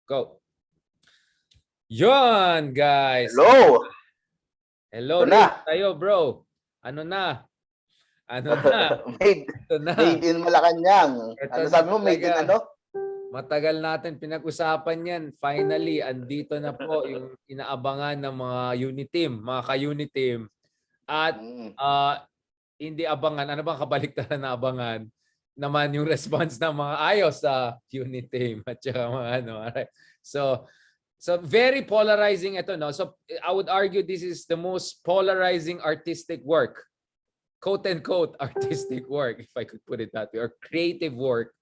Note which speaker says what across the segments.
Speaker 1: Go. Yon, guys.
Speaker 2: Hello!
Speaker 1: Hello,
Speaker 2: Ito
Speaker 1: Rick.
Speaker 2: na.
Speaker 1: Tayo, bro. Ano na? Ano na?
Speaker 2: Made,
Speaker 1: Ito na.
Speaker 2: made in Malacanang.
Speaker 1: Ito
Speaker 2: Ano
Speaker 1: na
Speaker 2: sabi mo? Made in
Speaker 1: talaga.
Speaker 2: ano?
Speaker 1: Matagal natin pinag-usapan yan. Finally, andito na po yung inaabangan ng mga unit team, mga ka-unit team. At hindi abangan, ano bang kabaliktaran na abangan? Naman yung response ng mga ayos sa unit team at saka mga ano. Alright. So very polarizing ito, no? So I would argue this is the most polarizing artistic work, quote unquote artistic work, if I could put it that way, or creative work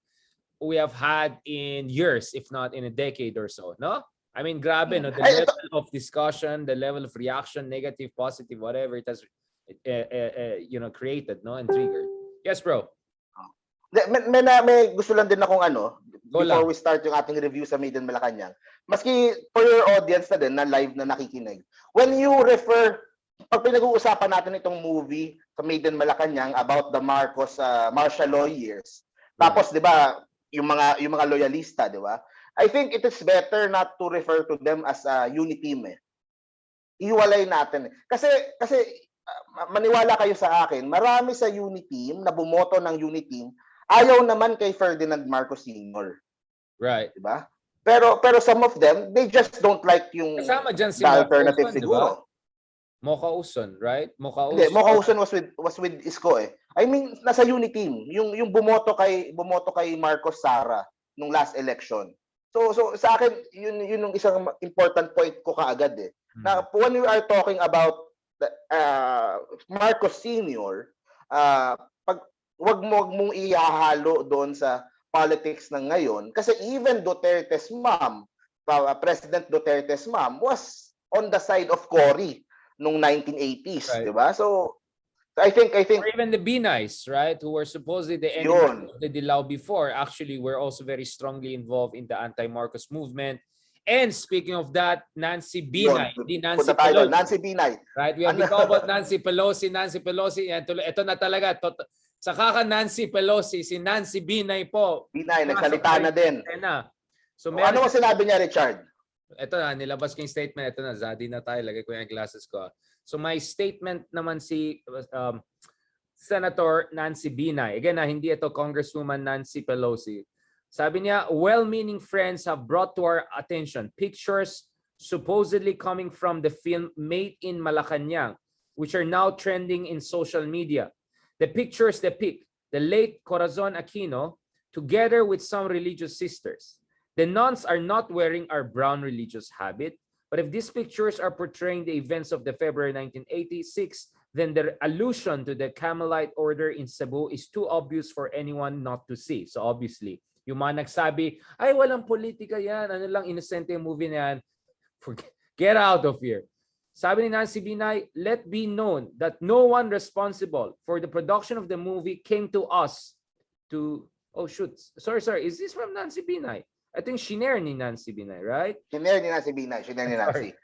Speaker 1: we have had in years, if not in a decade or so, no? I mean, grabe, no? The level of discussion, the level of reaction, negative, positive, whatever it has, created, no, and triggered. Yes, bro.
Speaker 2: May gusto lang din akong
Speaker 1: Go
Speaker 2: before
Speaker 1: lang.
Speaker 2: we start yung ating review sa Maid in Malacanang. Maski for your audience na din, na live na nakikinig. When you refer, pag pinag-uusapan natin itong movie sa Maid in Malacanang about the martial law years, tapos di ba, yung mga loyalista, di ba? I think it is better not to refer to them as a unit team eh. Iwalay natin. Kasi maniwala kayo sa akin, marami sa unit team na bumoto ng unit team ayaw naman kay Ferdinand Marcos Sr.
Speaker 1: Right.
Speaker 2: Diba? Pero some of them, they just don't like yung
Speaker 1: kasama dyan si
Speaker 2: alternative
Speaker 1: Uson,
Speaker 2: siguro.
Speaker 1: Diba? Mocha Uson, right?
Speaker 2: Hindi, Mocha Uson was with Isko eh. I mean, nasa unit team, yung bumoto kay Marcos Sara nung last election. So sa akin, yun yung isang important point ko kaagad eh. Na when we are talking about Marcos Sr., wag mong ihahalo doon sa politics ng ngayon kasi even Duterte's mom, President Duterte's mom was on the side of Cory nung 1980s, right. 'Di ba? So I think
Speaker 1: or even the Binays, right, who were supposedly the enemies of the Dilaw before, actually were also very strongly involved in the anti-Marcos movement. And speaking of that, Nancy Binay, di Nancy Pelosi.
Speaker 2: Nancy Binay.
Speaker 1: Right? We have been talking about Nancy Pelosi. Ito na talaga. Saka ka Nancy Pelosi, si Nancy Binay po.
Speaker 2: Binay, nagsalita na din.
Speaker 1: So,
Speaker 2: ano mo sinabi niya, Richard?
Speaker 1: Ito na, nilabas ko yung statement. Ito na, Zadi na tayo. Lagay ko yung glasses ko. So my statement naman si Senator Nancy Binay. Again, hindi ito Congresswoman Nancy Pelosi. Sabi niya, well-meaning friends have brought to our attention pictures supposedly coming from the film Maid in Malacanang, which are now trending in social media. The pictures depict the late Corazon Aquino together with some religious sisters. The nuns are not wearing our brown religious habit, but if these pictures are portraying the events of the February 1986, then the allusion to the Carmelite order in Cebu is too obvious for anyone not to see. So obviously, yung mga nagsabi, ay walang politika yan, ano lang, innocent yung movie na yan, get out of here. Sabi ni Nancy Binay, let be known that no one responsible for the production of the movie came to us to, oh shoot, sorry, is this from Nancy Binay? I think shinare ni Nancy Binay, right?
Speaker 2: Shinare ni Nancy.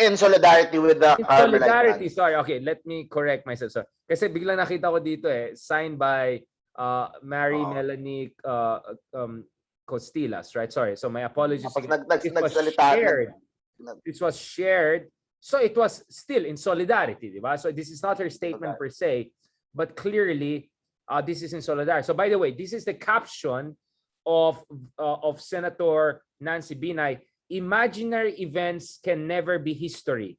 Speaker 2: In solidarity with the Carmelite
Speaker 1: solidarity, sorry. Okay, let me correct myself. So, kasi biglang nakita ko dito signed by Mary Melanie Costilas, right? Sorry. So my apologies. This was shared. So it was still in solidarity, diba? So this is not her statement per se, but clearly this is in solidarity. So by the way, this is the caption of Senator Nancy Binay. Imaginary events can never be history,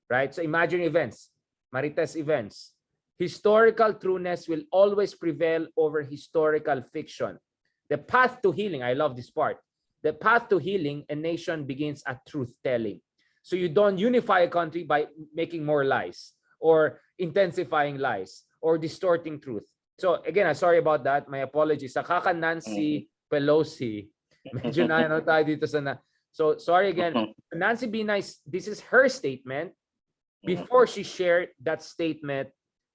Speaker 1: right? So imaginary events, Marites events. Historical trueness will always prevail over historical fiction. The path to healing, I love this part. The path to healing a nation begins at truth-telling. So you don't unify a country by making more lies or intensifying lies or distorting truth. So again, I'm sorry about that. My apologies. Sa kaka Nancy Pelosi, medyo na tayo dito sa na. So sorry again. Nancy Binay, this is her statement before she shared that statement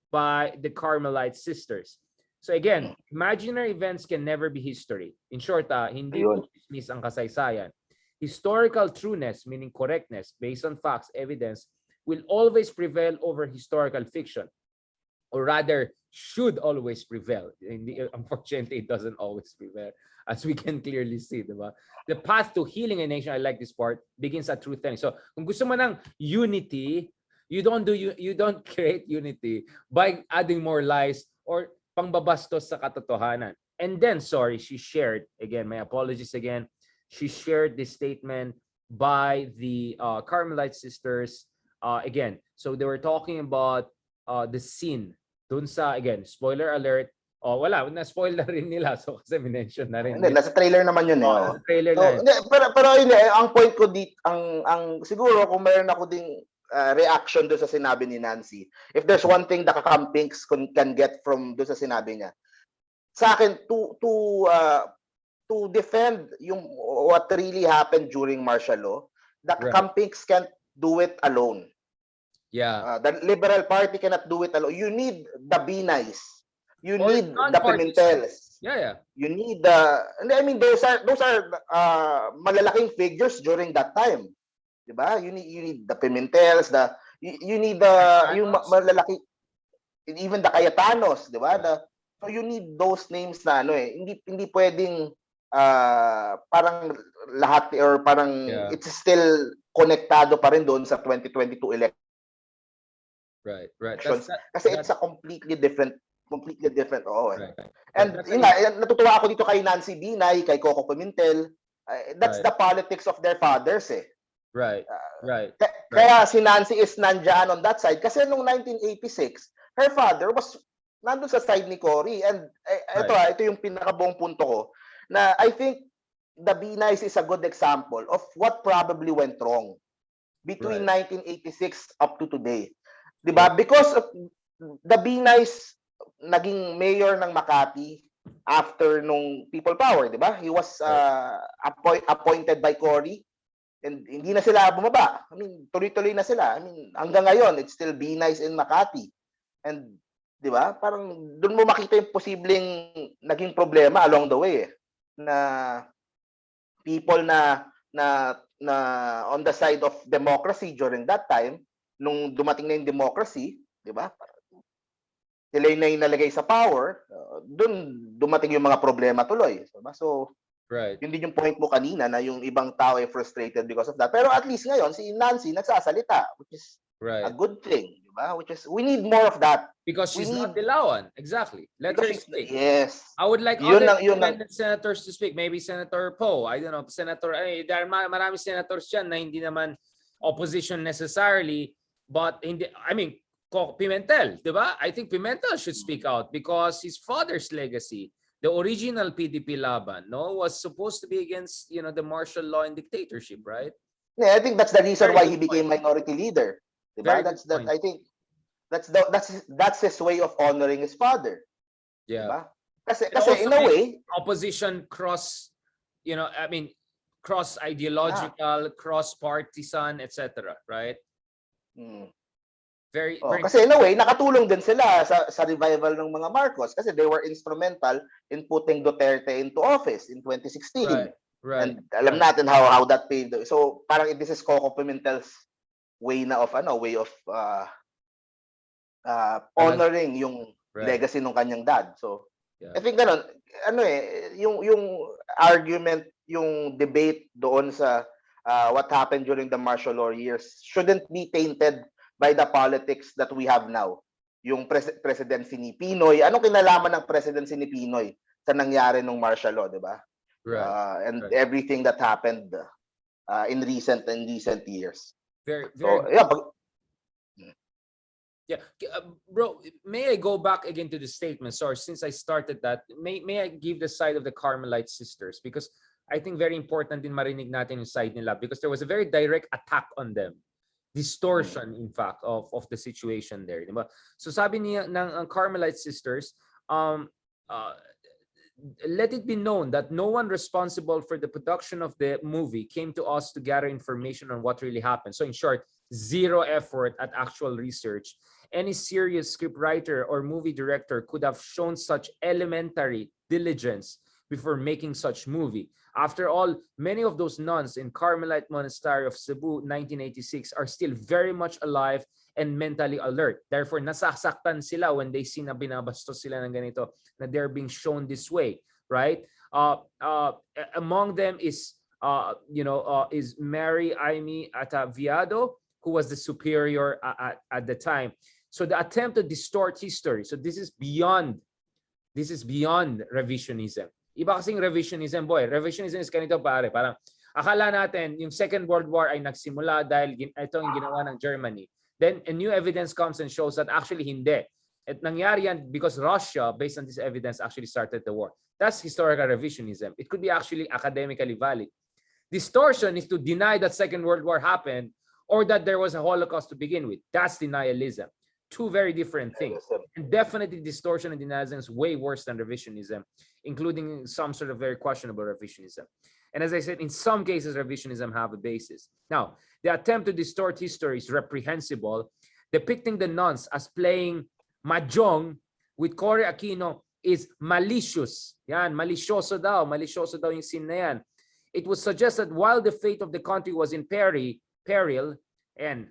Speaker 1: by the Carmelite sisters. So again, imaginary events can never be history. In short, hindi po dismiss ang kasaysayan. Historical trueness, meaning correctness, based on facts, evidence, will always prevail over historical fiction. Or rather, should always prevail. Unfortunately, it doesn't always prevail, as we can clearly see, diba? The path to healing a nation, I like this part, begins at truth telling. So, kung gusto mo ng unity, you don't create unity by adding more lies or pangbabastos sa katotohanan. And then, sorry, she shared, again, my apologies again, she shared this statement by the Carmelite sisters. Again, so they were talking about the scene dun sa, again, spoiler alert, wala, na-spoil na rin nila. So, kasi minention na rin
Speaker 2: Hindi,
Speaker 1: nila.
Speaker 2: nasa trailer naman yun.
Speaker 1: Nasa trailer
Speaker 2: So,
Speaker 1: na yun.
Speaker 2: hindi, pero yun, ang point ko dito, ang siguro kung mayroon ako ding reaction doon sa sinabi ni Nancy, if there's one thing the kakampings can get from doon sa sinabi niya, sa akin, to defend yung what really happened during martial law, the kakampings can't do it alone.
Speaker 1: Yeah.
Speaker 2: The Liberal Party cannot do it alone. You need the Be Nice. You
Speaker 1: Or
Speaker 2: need the Pimentels.
Speaker 1: Yeah.
Speaker 2: You need the. I mean, those are malalaking figures during that time, diba? You need the Pimentels. You need the yung malalaki, even the Cayetanos, diba? So you need those names na hindi pwedeng parang lahat or parang it's still konektado pa rin doon sa 2022 election.
Speaker 1: Right.
Speaker 2: Kasi it's a completely different. Right. And yun nga, natutuwa ako dito kay Nancy Binay, kay Coco Pimentel. That's the politics of their fathers eh.
Speaker 1: Right.
Speaker 2: Kaya si Nancy is nandiyan on that side. Kasi noong 1986, her father was nandun sa side ni Cory. And ito yung pinakabuong punto ko. Na I think the Be Nice is a good example of what probably went wrong between 1986 up to today. Diba? Because of the Be Nice naging mayor ng Makati after nung People Power, diba? He was appointed by Cory and hindi na sila bumaba. I mean, tuloy-tuloy na sila. I mean, hanggang ngayon, it's still Be Nice in Makati. And, diba? Parang doon mo makita yung posibleng naging problema along the way na people na on the side of democracy during that time, nung dumating na yung democracy, di ba? Sila yung nalagay sa power, doon dumating yung mga problema tuloy. Diba? So, yun din yung point mo kanina na yung ibang tao ay frustrated because of that. Pero at least ngayon, si Nancy nagsasalita, which is a good thing. Diba? Which is, we need more of that.
Speaker 1: Because she's not Dilawan. Exactly. Let her speak.
Speaker 2: Yes.
Speaker 1: I would like other independent senators to speak. Maybe Senator Poe. I don't know. Senator, there are marami senators dyan na hindi naman opposition necessarily. But I mean, Pimentel, diba? I think Pimentel should speak out because his father's legacy, the original PDP laban, was supposed to be against, the martial law and dictatorship, right?
Speaker 2: Yeah, I think that's the reason why he became minority leader. Diba? I think that's his way of honoring his father.
Speaker 1: Yeah.
Speaker 2: Diba? Kasi in a way,
Speaker 1: opposition cross ideological, cross partisan, etc. Right? Very.
Speaker 2: Kasi in a way, nakatulong din sila sa revival ng mga Marcos kasi they were instrumental in putting Duterte into office in 2016.
Speaker 1: Right.
Speaker 2: And alam natin how that paved. So parang this is Coco Pimentel's way of honoring yung legacy ng kanyang dad. So I think ganun, yung argument, yung debate doon sa what happened during the martial law years shouldn't be tainted by the politics that we have now. Yung presidency ni Pinoy, anong kinalaman ng presidency ni Pinoy sa nangyari ng martial law, di ba? And everything that happened in recent years.
Speaker 1: Very.
Speaker 2: So,
Speaker 1: bro, may I go back again to the statement? Sorry, since I started that, may I give the side of the Carmelite sisters? Because I think very important din marinig natin yung side nila because there was a very direct attack on them. Distortion, in fact, of the situation there. Diba? So sabi niya ng Carmelite sisters, let it be known that no one responsible for the production of the movie came to us to gather information on what really happened. So in short, zero effort at actual research. Any serious scriptwriter or movie director could have shown such elementary diligence before making such movie. After all, many of those nuns in Carmelite Monastery of Cebu, 1986, are still very much alive and mentally alert. Therefore, nasasaktan sila when they see na binabastos sila ng ganito, na they're being shown this way, right? Among them is is Mary Aimee Ataviado, who was the superior at the time. So the attempt to distort history. So this is beyond revisionism. Iba kasing revisionism, boy. Revisionism is ganito, pare. Parang akala natin yung Second World War ay nagsimula dahil ito yung ginawa ng Germany. Then a new evidence comes and shows that actually hindi. At nangyari yan because Russia, based on this evidence, actually started the war. That's historical revisionism. It could be actually academically valid. Distortion is to deny that Second World War happened or that there was a Holocaust to begin with. That's denialism. Two very different things. And definitely distortion and denialism is way worse than revisionism, including some sort of very questionable revisionism. And as I said, in some cases, revisionism have a basis. Now, the attempt to distort history is reprehensible. Depicting the nuns as playing mahjong with Cory Aquino is malicious. Yan, malisyoso daw yung scene na yan. It would suggest that while the fate of the country was in peril, and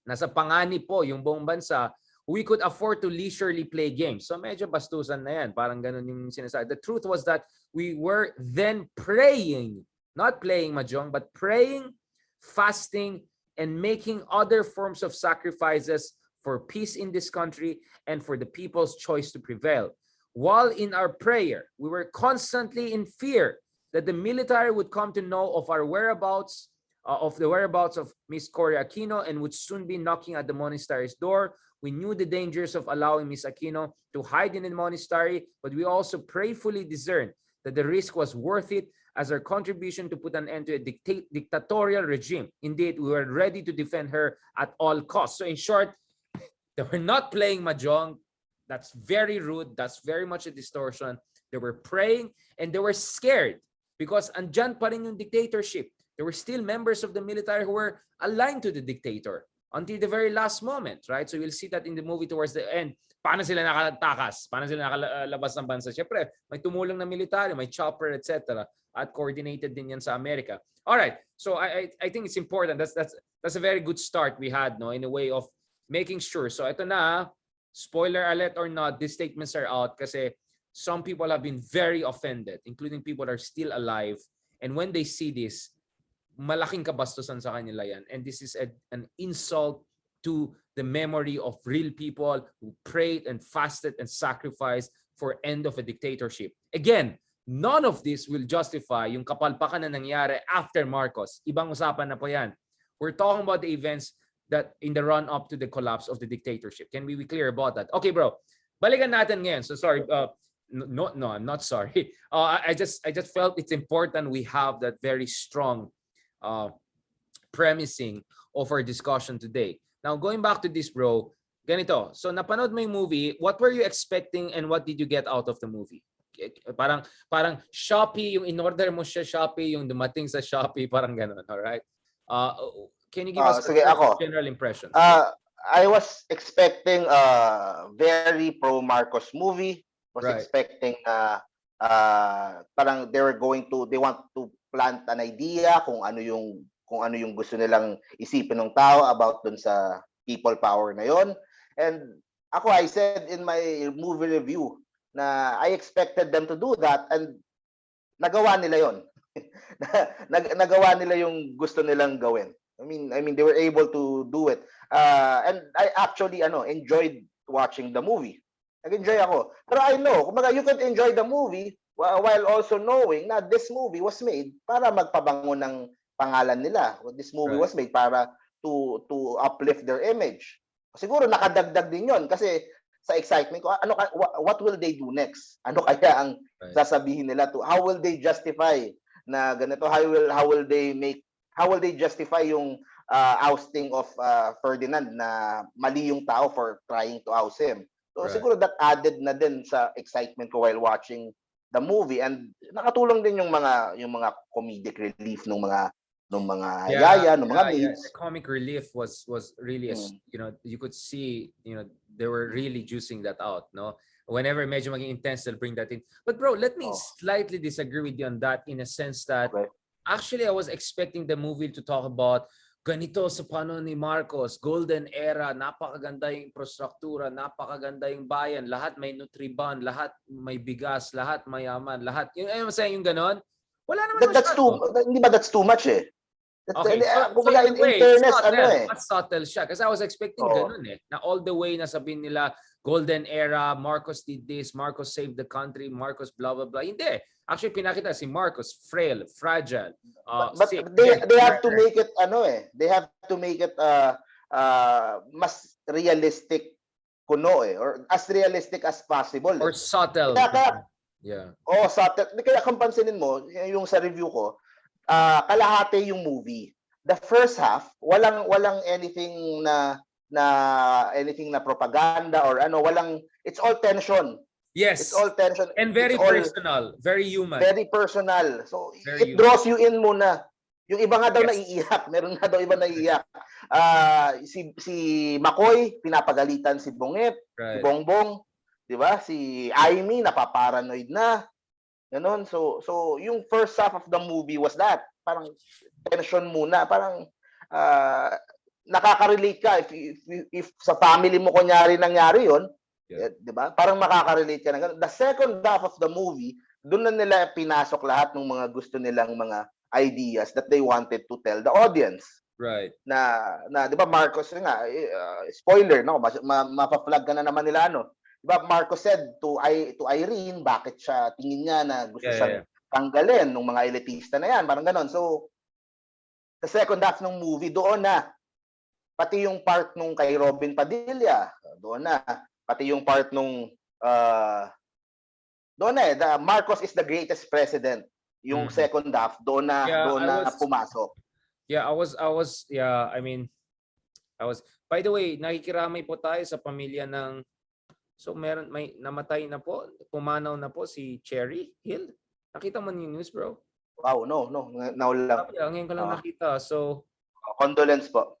Speaker 1: nasa panganib po yung buong bansa, we could afford to leisurely play games. So medyo bastusan na yan. Parang ganun yung sinasabi. The truth was that we were then praying, not playing mahjong, but praying, fasting, and making other forms of sacrifices for peace in this country and for the people's choice to prevail. While in our prayer, we were constantly in fear that the military would come to know of our whereabouts, of the whereabouts of Miss Cory Aquino, and would soon be knocking at the monastery's door. We knew the dangers of allowing Miss Aquino to hide in the monastery, but we also prayerfully discerned that the risk was worth it as our contribution to put an end to a dictatorial regime. Indeed, we were ready to defend her at all costs. So in short, they were not playing mahjong. That's very rude. That's very much a distortion. They were praying and they were scared because andyan pa rin yung dictatorship. There were still members of the military who were aligned to the dictator until the very last moment, right? So you'll see that in the movie towards the end. Paano sila nakatakas? Paano sila nakalabas ng bansa? Siyempre, may tumulong na military, may chopper, etc. At coordinated din yan sa Amerika. All right. So I think it's important. That's a very good start we had, no, in a way of making sure. So ito na, spoiler alert or not, these statements are out kasi some people have been very offended, including people that are still alive. And when they see this, malaking kabastusan sa kanila yan. And this is an insult to the memory of real people who prayed and fasted and sacrificed for end of a dictatorship. Again, none of this will justify yung kapalpakan na nangyari after Marcos. Ibang usapan na po yan. We're talking about the events that in the run-up to the collapse of the dictatorship. Can we be clear about that? Okay, bro. Balikan natin ngayon. So sorry. No, I'm not sorry. I just felt it's important we have that very strong premising of our discussion today. Now, going back to this, bro, ganito. So, napanood mo yung movie. What were you expecting and what did you get out of the movie? Parang Shopee, yung in-order mo siya Shopee, yung dumating sa Shopee, parang ganun, all right? Can you give us a general impression?
Speaker 2: I was expecting a very pro-Marcos movie. Was expecting parang they want to plant an idea kung ano yung gusto nilang isipin ng tao about dun sa people power na yon. And ako, I said in my movie review na I expected them to do that and nagawa nila yon. Nagawa nila yung gusto nilang gawin. I mean they were able to do it. And I actually enjoyed watching the movie. Nag-enjoy ako. Pero I know, kumbaga, you can enjoy the movie while also knowing na this movie was made para magpabango ng pangalan nila. This movie was made para to uplift their image. Siguro nakadagdag din yon kasi sa excitement ko, what will they do next? Ano kaya ang sasabihin nila how will they justify na ganito? How will they justify yung ousting of Ferdinand na mali yung tao for trying to oust him? So siguro that added na din sa excitement ko while watching the movie, and nakatulong din yung mga comedic relief ng mga yaya, ng mga beats.
Speaker 1: The comic relief was really you could see, they were really juicing that out, no? Whenever medyo maging intense, they'll bring that in. But bro, let me slightly disagree with you on that in a sense that actually I was expecting the movie to talk about ganito sa panahon ni Marcos, golden era, napakaganda yung infrastruktura, napakaganda yung bayan, lahat may Nutriban, lahat may bigas, lahat mayaman, lahat. Yung ayun sa yung ganon, wala naman masyado.
Speaker 2: Hindi ba that's too much eh?
Speaker 1: Okay, so
Speaker 2: Kumbaga,
Speaker 1: in a
Speaker 2: in
Speaker 1: way,
Speaker 2: fairness,
Speaker 1: subtle. Mas subtle siya. Kasi I was expecting
Speaker 2: Oo.
Speaker 1: ganun eh. Na all the way na sabihin nila, golden era, Marcos did this, Marcos saved the country, Marcos blah, blah, blah. Hindi. Actually, pinakita si Marcos, frail, fragile.
Speaker 2: But
Speaker 1: sick,
Speaker 2: they have to
Speaker 1: murder.
Speaker 2: make it they have to make it mas realistic kuno or as realistic as possible
Speaker 1: Or subtle. Yeah.
Speaker 2: subtle. Kaya kung pansinin mo, yung sa review ko, kalahati yung movie. The first half, walang anything na propaganda or it's all tension.
Speaker 1: Yes.
Speaker 2: It's all tension.
Speaker 1: And very personal, very human.
Speaker 2: Very personal. So
Speaker 1: Very
Speaker 2: it draws you in muna. Yung iba nga daw naiiyak, meron nga daw iba naiiyak. Si Makoy pinapagalitan si Bongit, si Bongbong, 'di ba? Si Aimee napaparanoid na. Ganon. So yung first half of the movie was that. Parang tension muna, parang nakaka-relate ka if sa family mo kunyari nangyari 'yon, 'di ba? Parang makaka-relate ka na. The second half of the movie, doon na nila pinasok lahat ng mga gusto nilang mga ideas that they wanted to tell the audience.
Speaker 1: Right.
Speaker 2: Na 'di ba Marcos nga spoiler no, mapa-flag ka na naman nila ano. 'Di ba Marcos said to Irene bakit siya tingin niya na gusto siyang tanggalin ng mga elitista na 'yan, parang ganoon. So the second half ng movie doon na pati yung part nung kay Robin Padilla, doon na pati yung part nung doon na the Marcos is the greatest president. Yung second half doon na pumasok.
Speaker 1: Yeah, I was by the way, nakikiramay po tayo sa pamilya ng may namatay na po, pumanaw na po si Cherry Hill. Nakita mo yung news, bro?
Speaker 2: Wow, no, naulang.
Speaker 1: Ngayon ko lang nakita. So
Speaker 2: condolences po.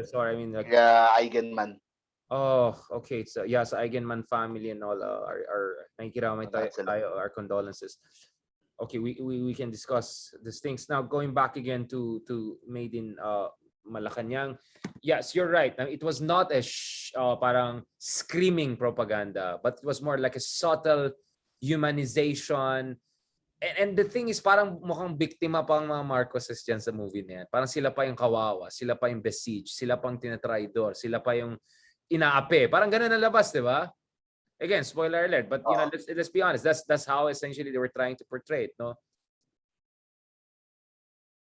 Speaker 1: Sorry,
Speaker 2: Eigenman.
Speaker 1: Oh, okay. So yeah, sa Eigenman family and all our nakikiramay tayo, our condolences. Okay, we can discuss these things now. Going back again to Maid in Malacanang. Yes, you're right. It was not a parang screaming propaganda, but it was more like a subtle humanization. And the thing is, parang mukhang biktima pa ang mga Marcoses dyan sa movie na yan. Parang sila pa yung kawawa, sila pa yung besieged, sila pa yung tinatraidor, sila pa yung inaapi. Parang ganun ang labas, di ba? Again, spoiler alert, but you know, let's be honest. That's how essentially they were trying to portray it, no?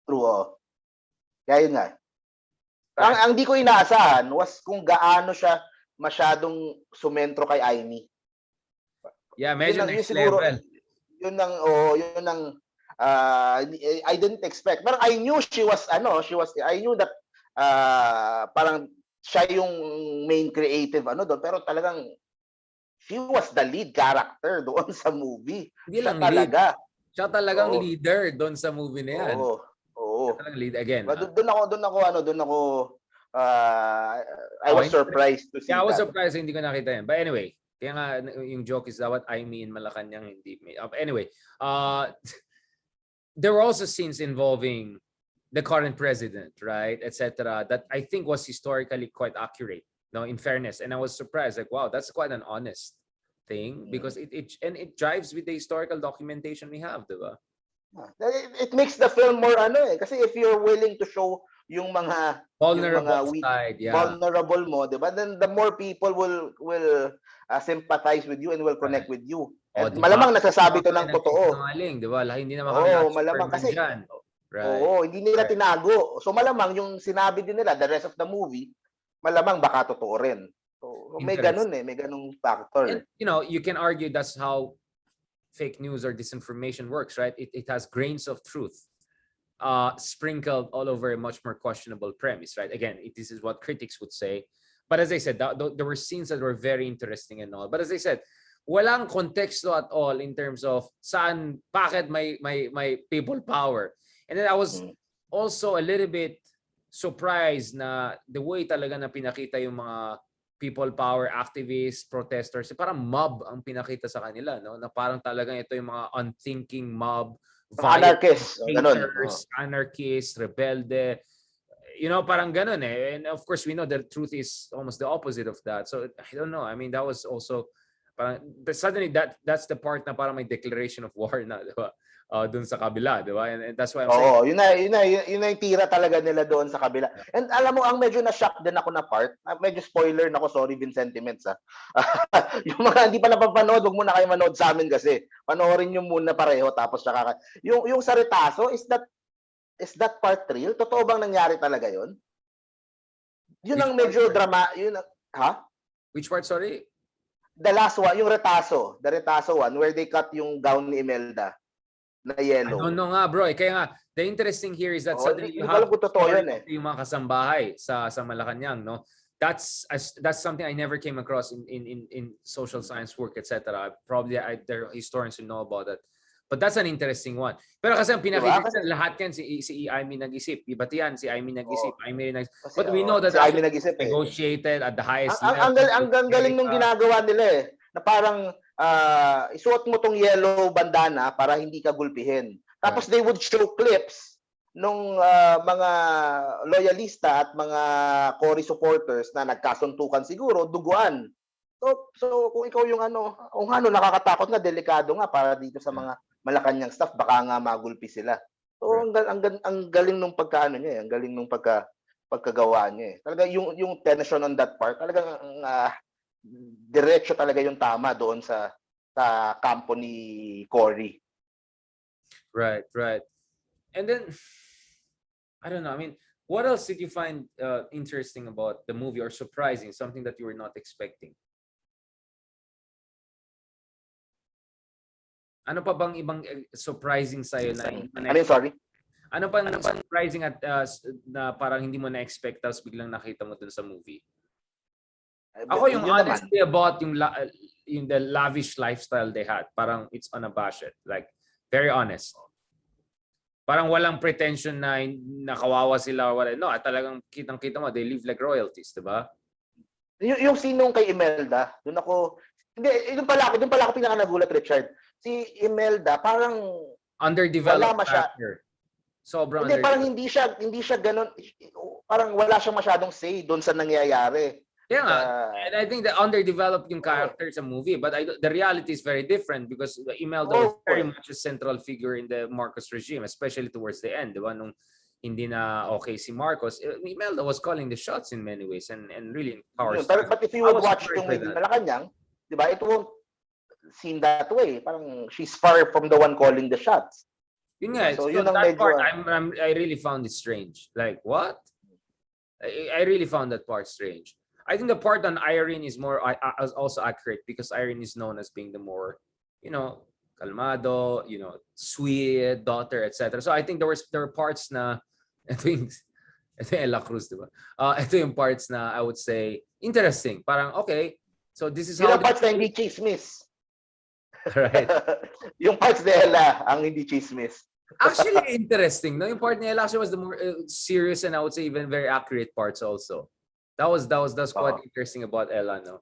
Speaker 2: True. Kaya yun nga. Ang di ko inaasahan was kung gaano siya masyadong sumentro kay Aimee. Yeah, medyo next level. Yun ang I didn't expect. But I knew I knew that parang siya yung main creative doon, pero talagang she was the lead character doon sa movie. Siya talagang
Speaker 1: leader doon sa movie na yan.
Speaker 2: Oo.
Speaker 1: Lead again.
Speaker 2: Doon ako I was surprised to see that.
Speaker 1: I was surprised hindi ko nakita yan. But anyway, kaya nga yung joke is dapat in Malacanang hindi. Anyway, there were also scenes involving the current president, right, etc. That I think was historically quite accurate. No, in fairness, and I was surprised. Like, wow, that's quite an honest thing because it drives with the historical documentation we have, diba?
Speaker 2: It makes the film more kasi if you're willing to show yung mga
Speaker 1: vulnerable side,
Speaker 2: vulnerable mo, diba? Then the more people will sympathize with you and will connect with you. And
Speaker 1: diba?
Speaker 2: Malamang nasasabi to ng totoo.
Speaker 1: Diba? Hindi naman kami
Speaker 2: malamang kasi
Speaker 1: right.
Speaker 2: hindi nila tinago. So malamang yung sinabi din nila the rest of the movie, malamang baka totoo rin. So may ganun may ganung factor.
Speaker 1: And you know, you can argue that's how fake news or disinformation works, right? It has grains of truth sprinkled all over a much more questionable premise, right? Again, this is what critics would say. But as I said, there were scenes that were very interesting and all. But as I said, walang konteksto at all in terms of bakit may people power. And then I was also a little bit surprised na the way talaga na pinakita yung mga people power activists, protesters, parang mob ang pinakita sa kanila, no? Na parang talagang ito yung mga unthinking mob,
Speaker 2: anarchists,
Speaker 1: anarchists, rebelde, you know, parang ganun eh. And of course, we know the truth is almost the opposite of that. So I don't know. I mean, that was also parang suddenly that's the part na parang may declaration of war na, di ba? Dun sa kabila, di ba? And that's why I'm saying.
Speaker 2: Oo, yun na yung tira talaga nila doon sa kabila. And alam mo, ang medyo na-shock din ako na part, medyo spoiler na ako, sorry Vincentiments yung mga hindi pa napapanood, huwag muna kayo manood sa amin kasi. Panoorin nyo muna pareho, tapos saka, yung sa retaso, is that part real? Totoo bang nangyari talaga yun? Yun ang medyo drama, yun ang, ha?
Speaker 1: Which part, sorry?
Speaker 2: The last one, yung retaso, the retaso one, where they cut yung gown ni Imelda na yellow.
Speaker 1: I don't know nga, bro. Kaya nga, the interesting here is that suddenly you have yung mga kasambahay sa Malacanang, no? That's something I never came across in social science work, etc. Probably there are historians who know about that. But that's an interesting one. Pero kasi ang pinakita lahat yan si Amy nag-isip. Iba't yan, si Amy nag-isip. But we know that
Speaker 2: si Amy nag-isip
Speaker 1: negotiated at the highest
Speaker 2: level. Ang galing nung ginagawa nila eh. Na parang isuot mo tong yellow bandana para hindi ka gulpihin. Tapos they would show clips nung mga loyalista at mga Cory supporters na nagkasuntukan siguro, duguan. So kung ikaw yung nakakatakot nga, delikado nga para dito sa mga Malacanang staff, baka nga magulpi sila. So ang galing nung pagkaano niya, ang galing nung pagkagawa niya. Talaga yung tension on that part, talagang diretso talaga yung tama doon sa kampo ni Cory.
Speaker 1: Right. And then I don't know. I mean, what else did you find interesting about the movie or surprising, something that you were not expecting? Ano pa bang ibang surprising sa'yo na
Speaker 2: sorry?
Speaker 1: Ano pa surprising at na parang hindi mo na-expect tapos biglang nakita mo dun sa movie? Ako yung honesty about yung the lavish lifestyle they had. Parang it's unabashed. Like, very honest. Parang walang pretension na nakawawa sila or wala. No, talagang kitang-kita mo, they live like royalties, diba?
Speaker 2: Yung sinong kay Imelda, doon pala ako pinaka nagulat, Richard. Si Imelda, parang
Speaker 1: underdeveloped character. Sobrang
Speaker 2: hindi, parang hindi siya ganun, parang wala siyang masyadong say doon sa nangyayari.
Speaker 1: Yeah, and I think that underdeveloped yung character sa movie, but the reality is very different because Imelda was very much a central figure in the Marcos regime, especially towards the end, diba? Nung hindi na okay si Marcos, Imelda was calling the shots in many ways and really empowers.
Speaker 2: But if you would watch yung Maid Malacanang, diba, it won't seem that way. Parang she's far from the one calling the shots.
Speaker 1: Yun nga, so yun that part, I really found it strange. Like, what? I really found that part strange. I think the part on Irene is more also accurate because Irene is known as being the more, kalmado, sweet daughter, etc. So I think there were parts na ito Ella Cruz, diba? Ito yung parts na I would say interesting. Parang okay, so this is how
Speaker 2: yung parts na hindi chismis.
Speaker 1: Right.
Speaker 2: Yung parts ni Ella ang hindi chismis.
Speaker 1: Actually interesting, no? Yung part ni Ella actually was the more serious and I would say even very accurate parts also. That's quite interesting about Ella, no?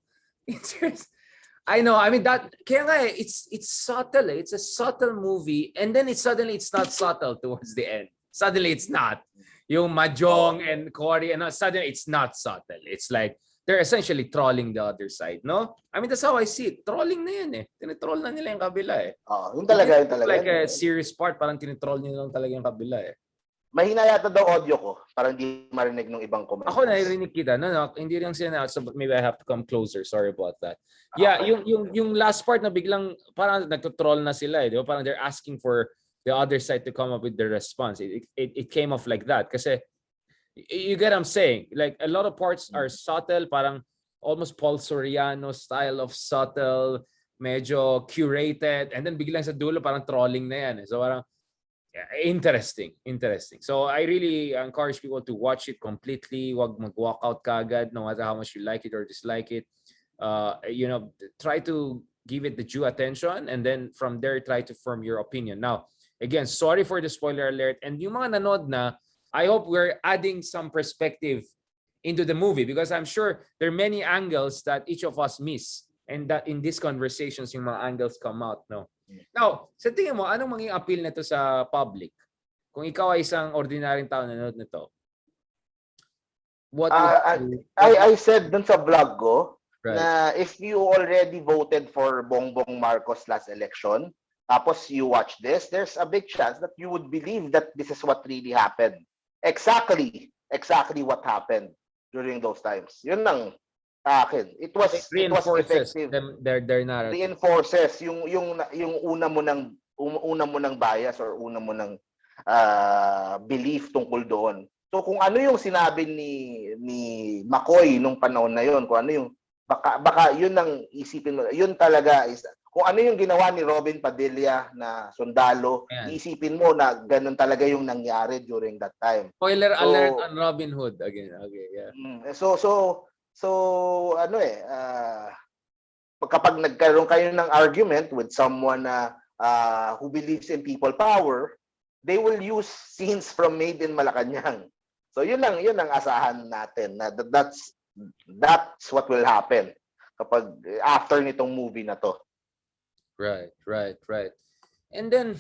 Speaker 1: I know. I mean that kaya nga it's subtle. It's a subtle movie, and then it's not subtle towards the end. Suddenly it's not. Yung Mahjong and Cory, and suddenly it's not subtle. It's like they're essentially trolling the other side, no? I mean that's how I see it. Trolling na yan eh. Tinitroll na nila yung kabila eh.
Speaker 2: Yung talaga.
Speaker 1: Like a serious part, parang tinitroll nila lang talaga yung kabila eh.
Speaker 2: Mahina yata daw audio ko. Parang hindi marinig ng ibang comment.
Speaker 1: Ako naririnig kita. No, hindi rin sila na. So maybe I have to come closer. Sorry about that. Yeah, yung last part na biglang parang nagtutroll na sila eh. Di ba? Parang they're asking for the other side to come up with their response. It came off like that. Kasi you get what I'm saying? Like a lot of parts are subtle. Parang almost Paul Soriano style of subtle. Medyo curated. And then biglang sa dulo parang trolling na yan. So parang interesting. So I really encourage people to watch it completely. Wag mag-walk out kagad, no matter how much you like it or dislike it. Try to give it the due attention and then from there try to form your opinion. Now, again, sorry for the spoiler alert. And yung mga nanood na, I hope we're adding some perspective into the movie because I'm sure there are many angles that each of us miss and that in these conversations yung mga angles come out, no? Now, sa tingin mo, anong maging appeal nito sa public? Kung ikaw ay isang ordinaryong tao na nanonood nito. what
Speaker 2: Ah,
Speaker 1: if
Speaker 2: I said dun sa vlog ko
Speaker 1: right?
Speaker 2: na if you already voted for Bongbong Marcos last election, tapos you watch this, there's a big chance that you would believe that this is what really happened. Exactly what happened during those times. Yun lang sa akin.
Speaker 1: It
Speaker 2: It was
Speaker 1: reinforces
Speaker 2: effective.
Speaker 1: them their narrative.
Speaker 2: Reinforces yung una mo ng bias or una mo ng belief tungkol doon. So kung ano yung sinabi ni McCoy nung panahon na yon, kung ano yung baka yun ang isipin mo, yun talaga is kung ano yung ginawa ni Robin Padilla na sundalo,
Speaker 1: Ayan.
Speaker 2: iisipin mo na ganun talaga yung nangyari during that time.
Speaker 1: Spoiler
Speaker 2: So,
Speaker 1: alert on Robin Hood again. Okay, yeah.
Speaker 2: So ano kapag nagkaroon kayo ng argument with someone who believes in people power, they will use scenes from Maid in Malacanang. So yun ang asahan natin na that's what will happen kapag after nitong movie na to.
Speaker 1: Right. And then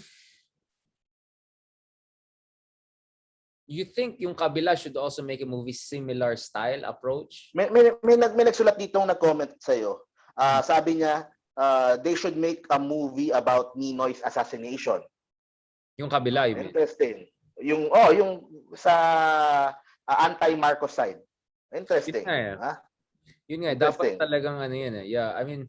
Speaker 1: you think yung kabila should also make a movie similar style approach?
Speaker 2: May nagsulat dito nag-comment sa iyo. Sabi niya they should make a movie about Ninoy's assassination.
Speaker 1: Yung kabila, you mean?
Speaker 2: Interesting. Yung sa anti-Marcos side. Interesting.
Speaker 1: Yun nga, dapat talagang ano yan eh. Yeah, I mean,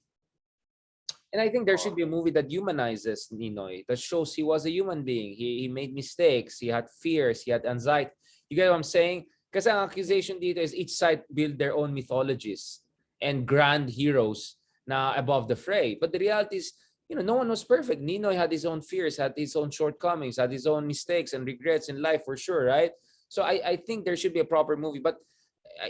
Speaker 1: and I think there should be a movie that humanizes Ninoy, that shows he was a human being. He made mistakes, he had fears, he had anxiety. You get what I'm saying? Kasi ang accusation dito is each side build their own mythologies and grand heroes na above the fray. But the reality is, no one was perfect. Ninoy had his own fears, had his own shortcomings, had his own mistakes and regrets in life for sure, right? So I think there should be a proper movie, but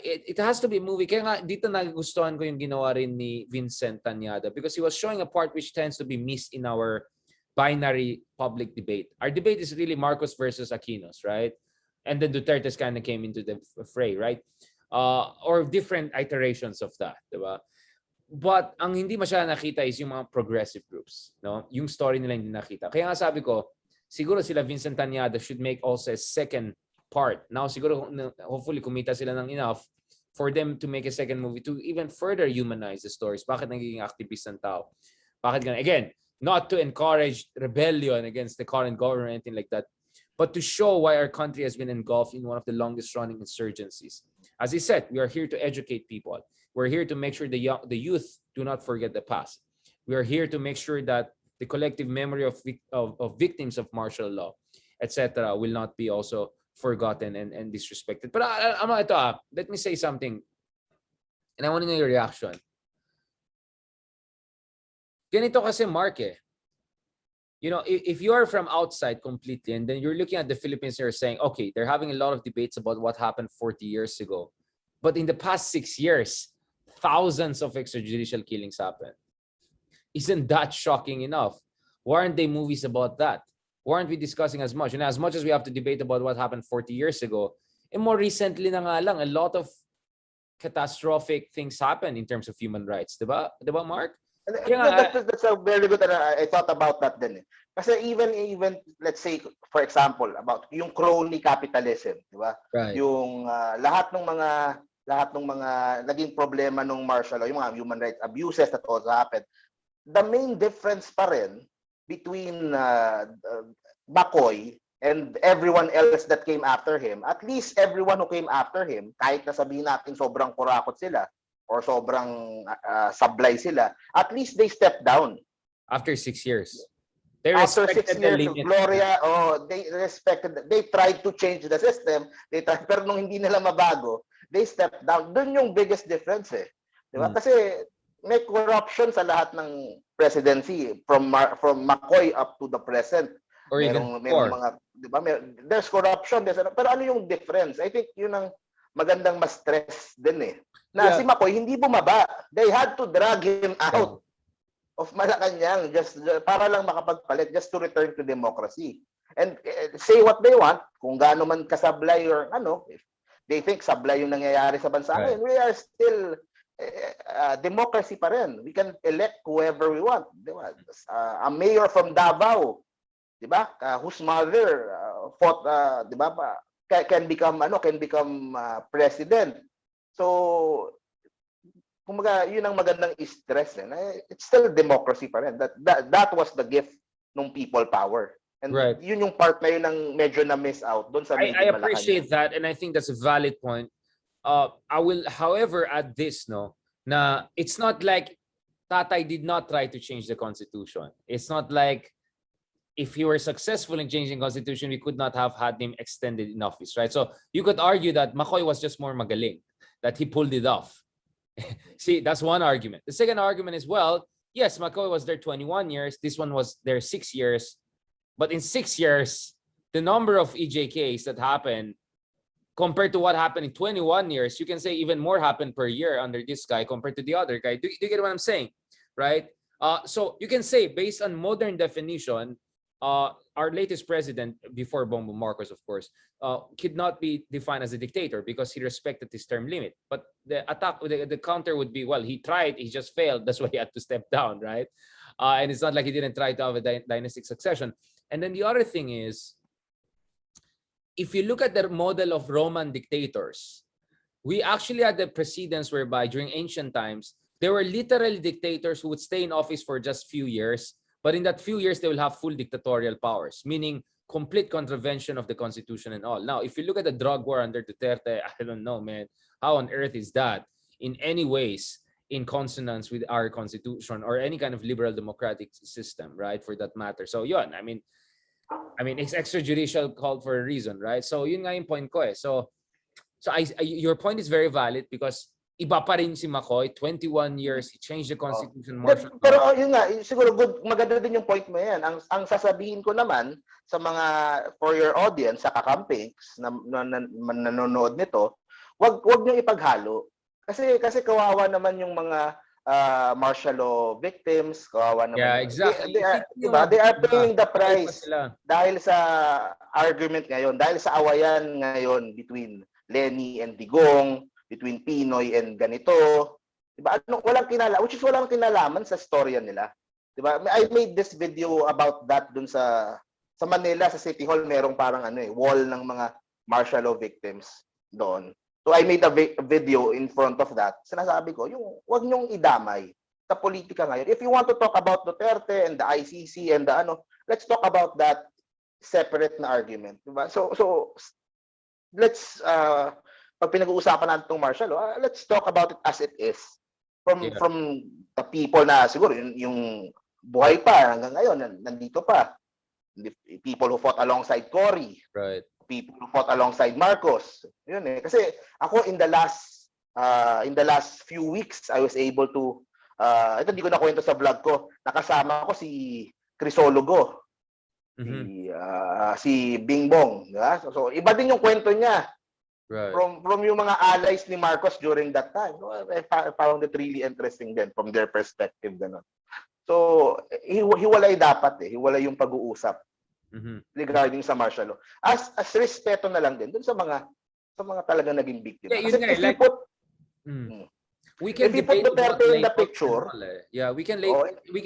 Speaker 1: it has to be a movie. Kaya nga dito nagustuhan ko yung ginawa rin ni Vincent Tanyada because he was showing a part which tends to be missed in our binary public debate. Our debate is really Marcos versus Aquinos, right? And then Duterte's kind of came into the fray, right? Or different iterations of that, diba? But ang hindi masyadong nakita is yung mga progressive groups, no? Yung story nila hindi nakita. Kaya nga sabi ko, siguro sila Vincent Tanyada should make also a second part. Now siguro hopefully kumita sila ng enough for them to make a second movie to even further humanize the stories. Bakit nagiging activist ang tao? Bakit ganun? Again, not to encourage rebellion against the current government or anything like that, but to show why our country has been engulfed in one of the longest running insurgencies. As I said, we are here to educate people. We're here to make sure the youth do not forget the past. We are here to make sure that the collective memory of victims of martial law, etc., will not be also forgotten and disrespected. But let me say something, and I want to know your reaction. Ganito kasi, Mark, if you are from outside completely, and then you're looking at the Philippines, and you're saying, okay, they're having a lot of debates about what happened 40 years ago. But in the past 6 years, thousands of extrajudicial killings happened. Isn't that shocking enough? Why aren't they movies about that? Why aren't we discussing as much? And as much as we have to debate about what happened 40 years ago, and more recently na nga lang, a lot of catastrophic things happen in terms of human rights. Diba, Mark?
Speaker 2: That's a very good, I thought about that din. Kasi even let's say, for example, about yung crony capitalism, diba?
Speaker 1: Right.
Speaker 2: Yung lahat ng mga naging problema nung martial law, yung mga human rights abuses that also happened, the main difference pa rin between Bacoy and everyone else that came after him, at least everyone who came after him, kahit na sabihin natin sobrang kurakot sila or sobrang sablay sila, at least they stepped down.
Speaker 1: After 6 years.
Speaker 2: After 6 years, Gloria, they tried to change the system, pero nung hindi nila mabago, they stepped down. Doon yung biggest difference eh. Diba? Kasi may corruption sa lahat ng presidency from McCoy up to the present.
Speaker 1: Or
Speaker 2: merong mga, diba? There's corruption, pero ano yung difference? I think yun ang magandang ma-stress din eh. Na si McCoy hindi bumaba. They had to drag him out of Malacanang just para lang makapagpalit, just to return to democracy. And say what they want, kung gaano man kasablay or if they think sablay yung nangyayari sa bansa ngayon, we are still democracy pa rin. We can elect whoever we want. Diba? A mayor from Davao, diba? Whose mother fought, diba? can become president. So kumbaga, yun ang magandang stress it's still democracy pa rin. That was the gift ng people power. And
Speaker 1: Right.
Speaker 2: yun yung part na yun ang medyo na miss out doon sa
Speaker 1: I appreciate that, and I think that's a valid point. I will, however, add this, na it's not like Tatay did not try to change the constitution. It's not like if he were successful in changing the constitution, we could not have had him extended in office, right? So you could argue that Makoy was just more magaling, that he pulled it off. See, that's one argument. The second argument is, well, yes, Makoy was there 21 years. This one was there 6 years. But in 6 years, the number of EJKs that happened compared to what happened in 21 years, you can say even more happened per year under this guy compared to the other guy. Do you get what I'm saying? Right? So you can say, based on modern definition, our latest president, before Bongbong Marcos, of course, could not be defined as a dictator because he respected his term limit. But the counter would be, well, he tried, he just failed. That's why he had to step down, right? And it's not like he didn't try to have a dynastic succession. And then the other thing is, if you look at the model of Roman dictators, we actually had the precedents whereby during ancient times, there were literally dictators who would stay in office for just few years, but in that few years, they will have full dictatorial powers, meaning complete contravention of the constitution and all. Now, if you look at the drug war under Duterte, I don't know, man, how on earth is that in any ways in consonance with our constitution or any kind of liberal democratic system, right? For that matter. So yun, I mean, it's extrajudicial called for a reason, right? So yun nga yung point ko eh. So your point is very valid because iba pa rin si Makoy, 21 years, he changed the constitution.
Speaker 2: Pero yun nga, siguro maganda din yung point mo yan. Ang sasabihin ko naman sa mga, for your audience, sa kakampings na nanonood nito, wag nyo ipaghalo. Kasi kawawa naman yung mga martial law victims, kawawa naman.
Speaker 1: Yeah, exactly.
Speaker 2: They are paying the price dahil sa argument ngayon, dahil sa awayan ngayon between Lenny and Digong, between Pinoy and ganito. Diba? Walang kinalaman sa storya nila. Diba? I made this video about that dun sa Manila, sa City Hall, merong parang wall ng mga martial law victims doon. So I made a video in front of that. Sinasabi ko, wag nyong idamay sa politika ngayon. If you want to talk about Duterte and the ICC and let's talk about that separate na argument. Diba? So let's pag pinag-uusapan natin itong martial law, let's talk about it as it is. From the people na siguro yung buhay pa hanggang ngayon, nandito pa. People who fought alongside Cory.
Speaker 1: Right.
Speaker 2: People who fought alongside Marcos. Yun eh. Kasi ako in the last few weeks, I was able to, ito hindi ko nakwento sa vlog ko, nakasama ko si Crisologo. Si Bing Bong. Diba? So iba din yung kwento niya.
Speaker 1: Right.
Speaker 2: From yung mga allies ni Marcos during that time. So, I found it really interesting then from their perspective. Ganun. So, hiwalay dapat eh. Hiwalay yung pag-uusap regarding sa martial law. As respeto na lang din dun sa mga talagang naging biktima.
Speaker 1: Yeah,
Speaker 2: kasi if you put
Speaker 1: we can debate about
Speaker 2: in the picture.
Speaker 1: Yeah, we can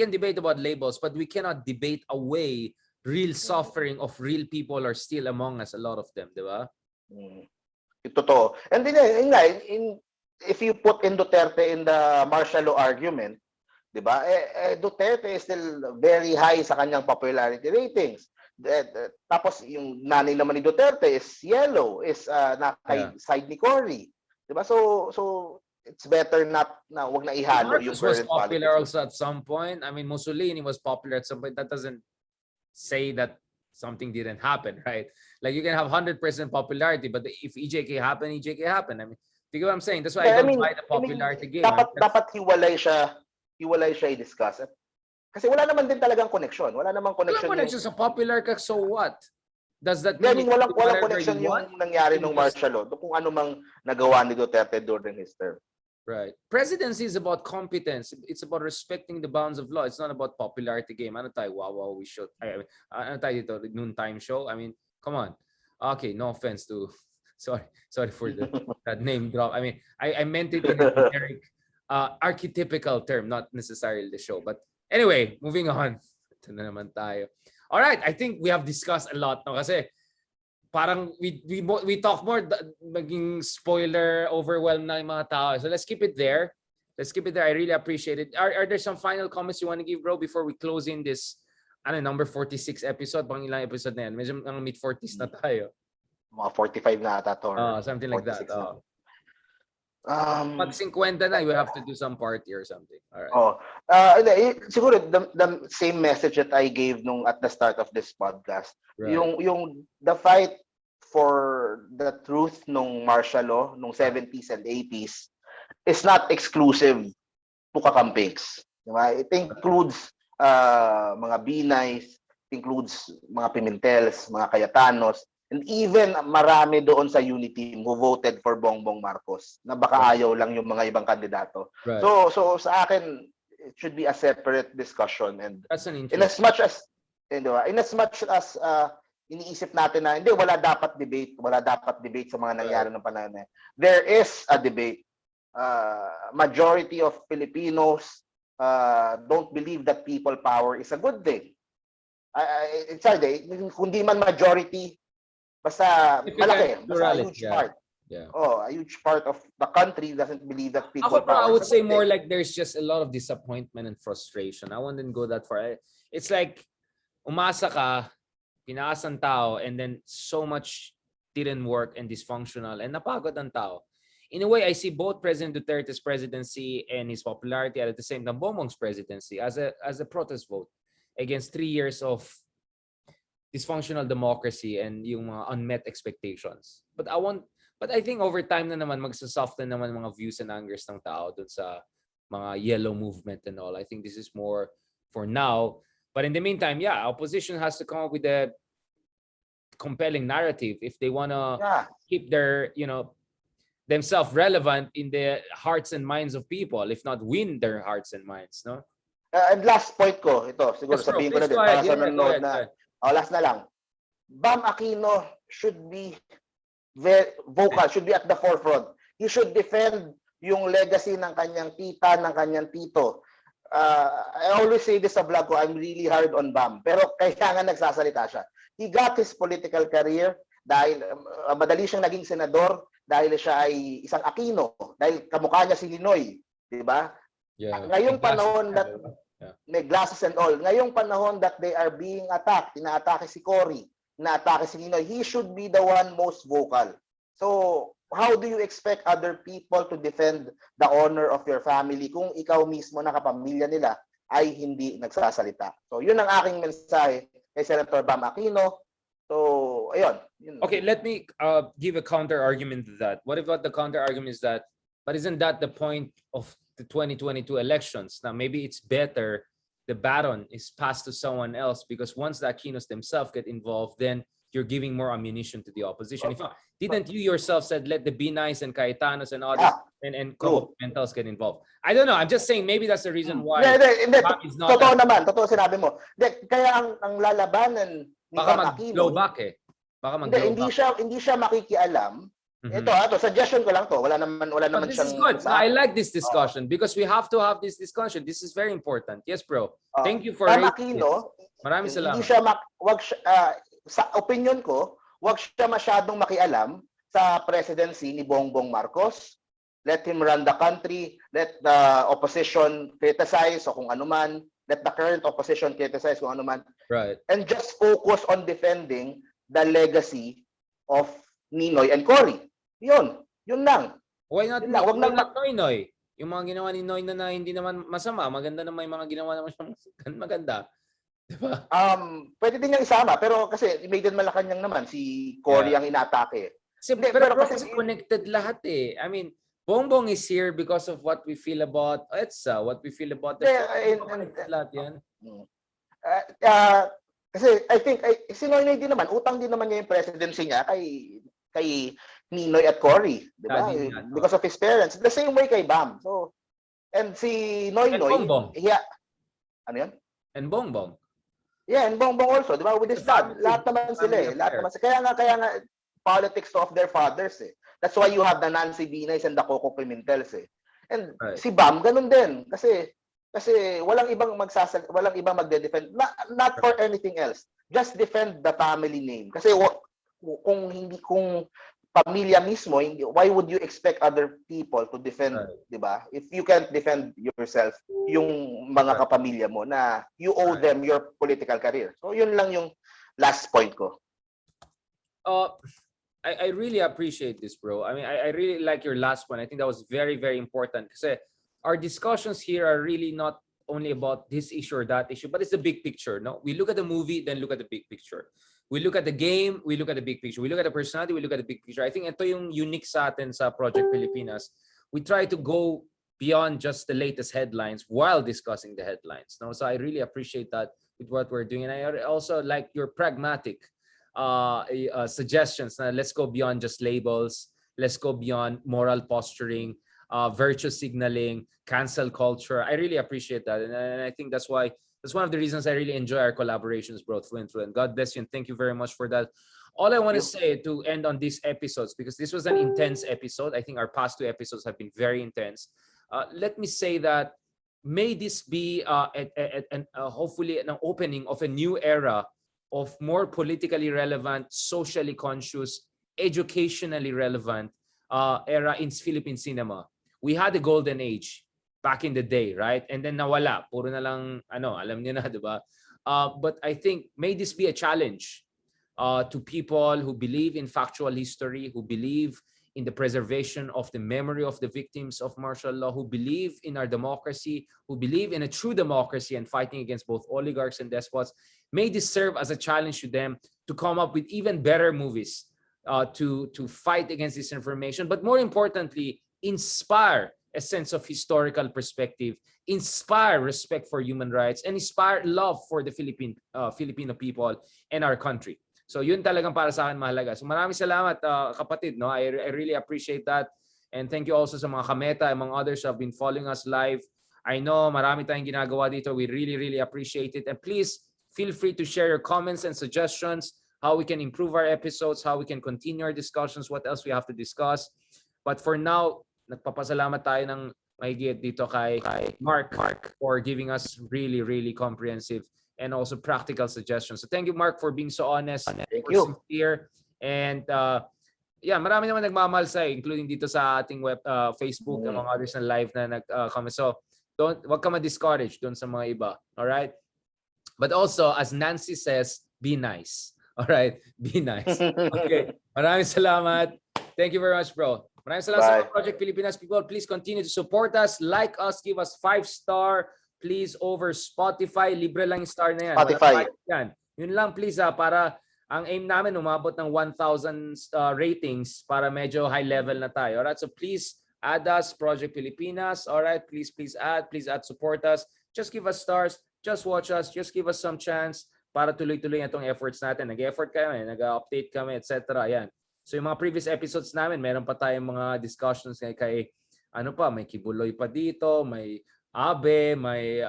Speaker 1: debate about labels, but we cannot debate away real suffering of real people are still among us, a lot of them, di ba?
Speaker 2: Totoo. And then, if you put in Duterte in the martial law argument, di ba? Duterte is still very high sa kanyang popularity ratings. Tapos yung nanay naman ni Duterte is yellow, is side ni Cory. Di ba? So it's better not na wag na ihalo yung
Speaker 1: was popular also at some point. I mean, Mussolini was popular at some point. That doesn't say that something didn't happen, right? Like you can have 100% popularity, but if EJK happened, EJK happened. I mean, do you get what I'm saying? That's why I don't buy the popularity game.
Speaker 2: Dapat hiwalay siya i-discuss. Kasi wala naman din talagang connection. Wala namang connection.
Speaker 1: Wala connection sa popular ka, so what? Does that mean
Speaker 2: walang connection yung nangyari nung martial law, kung ano mang nagawa ni Duterte during his term.
Speaker 1: Right. Presidency is about competence. It's about respecting the bounds of law. It's not about popularity game. Ano tayo? Wow, we should. Ano tayo dito? Noontime show? I mean, come on. Okay, no offense to... Sorry for that name drop. I mean, I meant it in a generic, archetypical term, not necessarily the show. But anyway, moving on. Ito na naman tayo. All right, I think we have discussed a lot. No? Kasi parang we talk more, maging spoiler overwhelmed na yung mga tao. So let's keep it there. I really appreciate it. Are there some final comments you want to give, bro, before we close in this number 46 episode? Pang ilang episode na yan? Medyo mid-40s na tayo.
Speaker 2: Mga 45 na ata to.
Speaker 1: Something like that. Pag 50 na, you have to do some party or something. All right.
Speaker 2: Siguro the same message that I gave at the start of this podcast.
Speaker 1: Right.
Speaker 2: Yung the fight for the truth nung martial law nung 70s and 80s is not exclusive to kakampings. Diba? It includes mga Binays, it includes mga Pimentels, mga Cayetanos, and even marami doon sa Unity team who voted for Bongbong Marcos na baka ayaw lang yung mga ibang kandidato.
Speaker 1: Right.
Speaker 2: So sa akin, it should be a separate discussion. And
Speaker 1: that's an
Speaker 2: in as much as iniisip natin na hindi wala dapat debate sa mga nangyari ng panahon na there is a debate. Majority of Filipinos don't believe that people power is a good thing. It's hard kundi man majority, basta malaki, basta a huge part.
Speaker 1: Yeah.
Speaker 2: A huge part of the country doesn't believe that people
Speaker 1: power. I would say more
Speaker 2: thing.
Speaker 1: like there's just a lot of disappointment and frustration. I wouldn't go that far. It's like umasa ka, pinaasan tao, and then so much didn't work and dysfunctional and napagod ang tao. In a way, I see both President Duterte's presidency and his popularity at the same time Bongbong's presidency as a protest vote against 3 years of dysfunctional democracy and yung mga unmet expectations. But I think over time na naman magsasoften naman mga views and angers ng tao dun sa mga yellow movement and all. I think this is more for now. But in the meantime, opposition has to come up with a compelling narrative if they want to keep their, themselves relevant in the hearts and minds of people, if not win their hearts and minds, no?
Speaker 2: And last point ko, ito, siguro sabihin ko na din, para sa nanonood na, last na lang. Bam Aquino should be very vocal, should be at the forefront. He should defend yung legacy ng kanyang tita, ng kanyang tito. I always say this sa vlog ko, I'm really hard on Bam. Pero kaya nga nagsasalita siya. He got his political career dahil madali siyang naging senador dahil siya ay isang Aquino, dahil kamukha niya si Ninoy, di ba?
Speaker 1: Yeah.
Speaker 2: Ngayong panahon that may glasses and all, ngayong panahon that they are being attacked, inaatake si Cory, inaatake si Ninoy, he should be the one most vocal. So, how do you expect other people to defend the honor of your family kung ikaw mismo na kapamilya nila ay hindi nagsasalita? So, yun ang aking mensahe kay Senator Bam Aquino. So, ayun.
Speaker 1: Okay, let me give a counter argument to that. What if the counter argument is that, but isn't that the point of the 2022 elections? Now, maybe it's better the baton is passed to someone else, because once the Aquinos themselves get involved, then you're giving more ammunition to the opposition. Didn't you yourself said let the Binays and Cayetanos and others and co-mentals get involved? I don't know. I'm just saying maybe that's the reason why.
Speaker 2: It's not totoo naman. Totoo sinabi mo. Kaya ang lalabanan ni
Speaker 1: Baka mag-blow back Baka
Speaker 2: hindi siya makikialam. Ito, suggestion ko lang to. Wala naman
Speaker 1: this
Speaker 2: siyang...
Speaker 1: is good. I like this discussion because we have to have this discussion. This is very important. Yes, bro. Thank you for
Speaker 2: raising this.
Speaker 1: Maraming salamat.
Speaker 2: Sa opinion ko, wag siya masyadong makialam sa presidency ni Bongbong Marcos. Let him run the country. Let the opposition criticize o kung ano man. Let the current opposition criticize kung ano man.
Speaker 1: Right.
Speaker 2: And just focus on defending the legacy of Ninoy and Cory. Yun lang.
Speaker 1: Why not Noy? Yung mga ginawa ni Noy na hindi naman masama, maganda naman yung mga ginawa naman siyang maganda. Diba?
Speaker 2: Pwede din niyang isama, pero kasi Maid Malacanang naman, si Cory ang inatake.
Speaker 1: Pero kasi connected lahat eh. I mean, Bongbong is here because of what we feel about Edsa, what we feel about the lahat yan.
Speaker 2: Kasi I think si Noy din naman, utang din naman niya yung presidency niya kay Ninoy at Cory, di ba? Because of his parents. The same way kay Bam. So, and si Noy,
Speaker 1: Bongbong.
Speaker 2: Ano yan?
Speaker 1: And Bongbong.
Speaker 2: Yeah, and Bongbong also, di ba? With his dad, lahat naman sila eh. Kaya nga politics of their fathers eh. That's why you have the Nancy Binays and the Coco Pimentels eh. And si Bam ganun din kasi walang ibang magde-defend, not for anything else. Just defend the family name. Kasi kung pamilya mismo, why would you expect other people to defend,
Speaker 1: Right.
Speaker 2: 'di ba? If you can't defend yourself, yung mga kapamilya mo na you owe them your political career. So yun lang yung last point ko.
Speaker 1: I really appreciate this, bro. I mean, I really like your last one. I think that was very, very important because our discussions here are really not only about this issue or that issue, but it's the big picture. No, we look at the movie, then look at the big picture. We look at the game, we look at the big picture. We look at the personality, we look at the big picture. I think ito yung unique sa atin sa Project Pilipinas. We try to go beyond just the latest headlines while discussing the headlines. No, so I really appreciate that with what we're doing, and I also like your pragmatic suggestions. Now, let's go beyond just labels. Let's go beyond moral posturing, virtue signaling, cancel culture. I really appreciate that, and I think that's one of the reasons I really enjoy our collaborations, bro, through and through. And God bless you, and thank you very much for that. All I want to say to end on these episodes, because this was an intense episode. I think our past 2 episodes have been very intense. Let me say that may this be hopefully an opening of a new era of more politically relevant, socially conscious, educationally relevant era in Philippine cinema. We had a golden age back in the day, right? And then nawala. Puro na lang, alam niyo na, di ba? But I think may this be a challenge to people who believe in factual history, who believe in the preservation of the memory of the victims of martial law, who believe in our democracy, who believe in a true democracy and fighting against both oligarchs and despots. May this serve as a challenge to them to come up with even better movies to fight against disinformation, but more importantly, inspire a sense of historical perspective, inspire respect for human rights, and inspire love for the Filipino people and our country. So yun talagang para sa akin mahalaga. So maraming salamat kapatid, no? I really appreciate that. And thank you also sa mga kameta, among others who have been following us live. I know marami tayong ginagawa dito. We really, really appreciate it. And please feel free to share your comments and suggestions, how we can improve our episodes, how we can continue our discussions, what else we have to discuss. But for now, nagpapasalamat tayo ng mahigit dito kay Mark for giving us really, really comprehensive and also practical suggestions. So thank you, Mark, for being so honest, sincere, and marami naman nagmamalsa, including dito sa ating Facebook, among others na live na nag-comment. So wag ka ma-discourage doon sa mga iba. All right? But also, as Nancy says, be nice. All right? Be nice. Okay. Maraming salamat. Thank you very much, bro. Maraming salamat sa Project Pilipinas people. Please continue to support us, like us, give us 5-star. Please over Spotify. Libre lang yung star na yan.
Speaker 2: Spotify.
Speaker 1: Yan. Yun lang please para ang aim namin umabot ng 1,000 ratings para medyo high level na tayo. Alright? So please add us, Project Pilipinas. Alright? Please add, support us. Just give us stars. Just watch us. Just give us some chance para tuloy-tuloy itong efforts natin. Nag-effort kami, nag-update kami, etc. Yan. So yung mga previous episodes namin, meron pa tayong mga discussions kay may Kibuloy pa dito, may Abe, may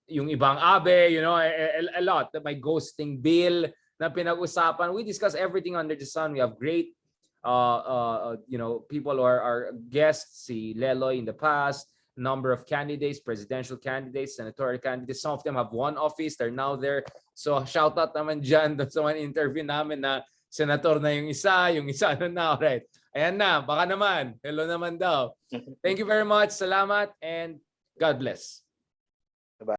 Speaker 1: yung ibang Abe, a lot. May ghosting bill na pinag-usapan. We discuss everything under the sun. We have great people who are our guests, si Leloy in the past, number of candidates, presidential candidates, senatorial candidates. Some of them have won office. They're now there. So shout out naman dyan sa mga interview namin na senator na yung isa na. Alright. Ayan na, baka naman. Hello naman daw. Thank you very much. Salamat and God bless.